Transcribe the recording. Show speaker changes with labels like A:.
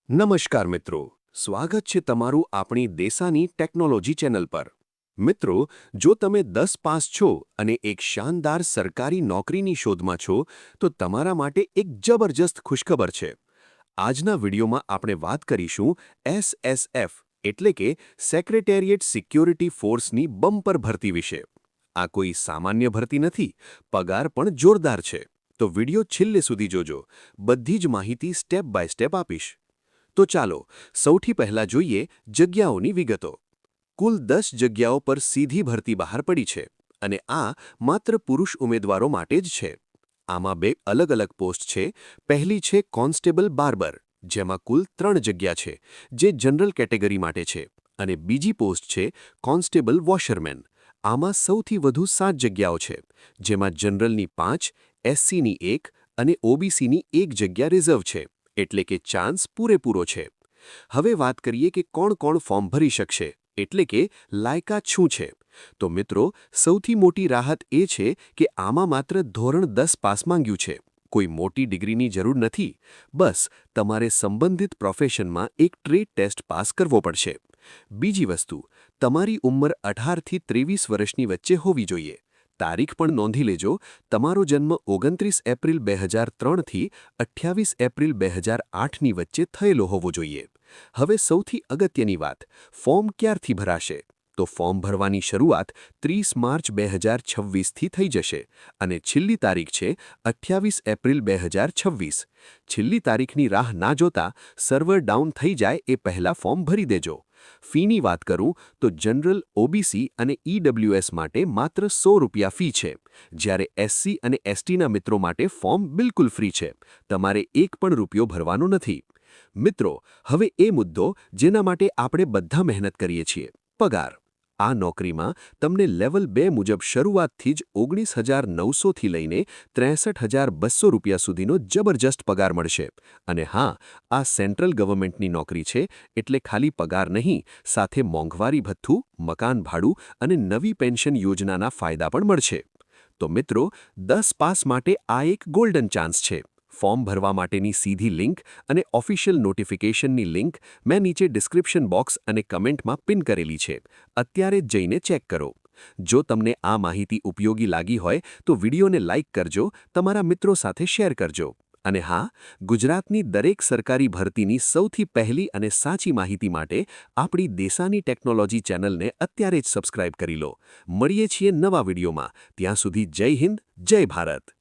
A: નમસ્કાર મિત્રો, સ્વાગત છે તમારું આપણી દેસાની ટેકનોલોજી ચેનલ પર। મિત્રો, જો તમે 10 પાસ છો અને એક શાનદાર સરકારી નોકરીની શોધમાં છો, તો તમારા માટે એક જબરજસ્ત ખુશખબર છે। આજના વિડીયોમાં આપણે વાત કરીશું એસએસએફ એટલે કે સેક્રેટેરિએટ સિક્યોરિટી ફોર્સની બમ્પર ભરતી વિશે। આ કોઈ સામાન્ય ભરતી નથી, પગાર પણ જોરદાર છે। તો વિડીયો છેલ્લે સુધી જોજો, બધી જ માહિતી સ્ટેપ બાય સ્ટેપ આપીશ। તો ચાલો સૌથી પહેલા જોઈએ જગ્યાઓની વિગતો। કુલ 10 જગ્યાઓ પર સીધી ભરતી બહાર પડી છે અને આ માત્ર પુરુષ ઉમેદવારો માટે જ છે। આમાં બે અલગ-અલગ પોસ્ટ છે। પહેલી છે કોન્સ્ટેબલ બાર્બર, જેમાં કુલ 3 જગ્યા છે, જે જનરલ કેટેગરી માટે છે, અને બીજી પોસ્ટ છે કોન્સ્ટેબલ વોશરમેન। આમાં સૌથી વધુ 7 જગ્યાઓ છે, જેમાં જનરલની 5, એસસીની 1 અને ઓબીસીની 1 જગ્યા રિઝર્વ છે, એટલે કે ચાન્સ પૂરેપૂરો છે। હવે વાત કરીએ કે કોણ ફોર્મ ભરી શકશે, એટલે કે લાયકાત શું છે। તો મિત્રો, સૌથી મોટી રાહત એ છે કે આમાં માત્ર ધોરણ 10 પાસ માંગ્યું છે। કોઈ મોટી ડિગ્રીની જરૂર નથી, બસ તમારે સંબંધિત પ્રોફેશનમાં એક ટ્રેડ ટેસ્ટ પાસ કરવો પડશે। બીજી વસ્તુ, તમારી ઉંમર 18 થી 23 વર્ષની વચ્ચે હોવી જોઈએ। તારીખ પણ નોંધી લેજો, તમારો જન્મ 29 એપ્રિલ 2003 થી 28 એપ્રિલ 2008ની વચ્ચે થયેલો હોવો જોઈએ। હવે સૌથી અગત્યની વાત, ફોર્મ ક્યારથી ભરાશે? તો ફોર્મ ભરવાની શરૂઆત 30 માર્ચ 2026થી થઈ જશે અને છેલ્લી તારીખ છે 28 એપ્રિલ 2026। છેલ્લી તારીખની રાહ ના જોતા સર્વર ડાઉન થઈ જાય એ પહેલાં ફોર્મ ભરી દેજો। ફીની વાત કરું તો જનરલ, ઓબીસી અને ઈડબ્લ્યુએસ માટે માત્ર ₹100 ફી છે, જ્યારે એસસી અને એસટીના મિત્રો માટે ફોર્મ બિલકુલ ફ્રી છે। તમારે એક પણ રૂપિયો ભરવાનો નથી। મિત્રો, હવે એ મુદ્દો જેના માટે આપણે બધા મહેનત કરીએ છીએ, પગાર। આ નોકરીમાં તમને લેવલ 2 મુજબ શરૂઆતથી જ 19,900થી લઈને 63,200 સુધીનો જબરજસ્ત પગાર મળશે। અને હા, આ સેન્ટ્રલ ગવર્મેન્ટની નોકરી છે, એટલે ખાલી પગાર નહીં, સાથે મોંઘવારી ભથ્થું, મકાન ભાડું અને નવી પેન્શન યોજનાના ફાયદા પણ મળશે। તો મિત્રો, 10 પાસ માટે આ એક ગોલ્ડન ચાન્સ છે। ફોર્મ ભરવા માટેની સીધી લિંક અને ઓફિશિયલ નોટિફિકેશનની લિંક મેં નીચે ડિસ્ક્રિપ્શન બોક્સ અને કમેન્ટમાં પિન કરેલી છે, અત્યારે જ જઈને ચેક કરો। જો તમને આ માહિતી ઉપયોગી લાગી હોય તો વિડીયોને લાઇક કરજો, તમારા મિત્રો સાથે શેર કરજો। અને હા, ગુજરાતની દરેક સરકારી ભરતીની સૌથી પહેલી અને સાચી માહિતી માટે આપણી દેસાની ટેકનોલોજી ચેનલને અત્યારે જ સબસ્ક્રાઇબ કરી લો। મળીએ છીએ નવા વિડીયોમાં, ત્યાં સુધી જય હિન્દ, જય ભારત।